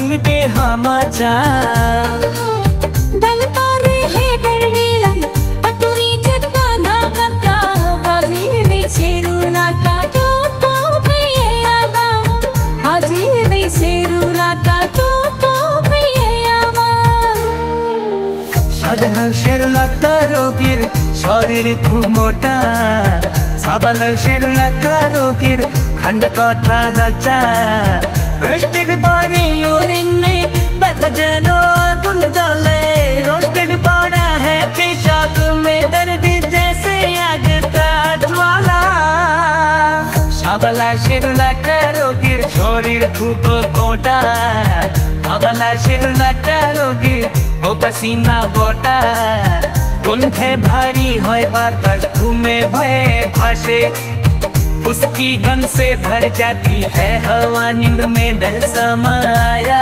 दिल पे हम जा दल पर है डरवेला पटुरी चट्टाना कत्ता हाजी ने शेरुना का तो प्रियवा हाजी ने शेरुना का तो प्रियवा সাধারণ লাক্তার রোগীর শরীর খুব মোটা সাধারণ লাক্তার রোগীর খন্ড কথা যাচ্ছা রোস্টেড পানি উড়িনে ব্যথা যেন আগুন জ্বলে রোস্টেড পড়া है पेशाब में दर्द जैसे आग का ज्वाला সাধারণ লাক্তার রোগীর শরীর খুব মোটা সাধারণ লাক্তার রোগীর वो पसीना बोटा कुंठे भारी होए बात घूमे भय भाषे उसकी गन से भर जाती है हवा नींद में डर समाया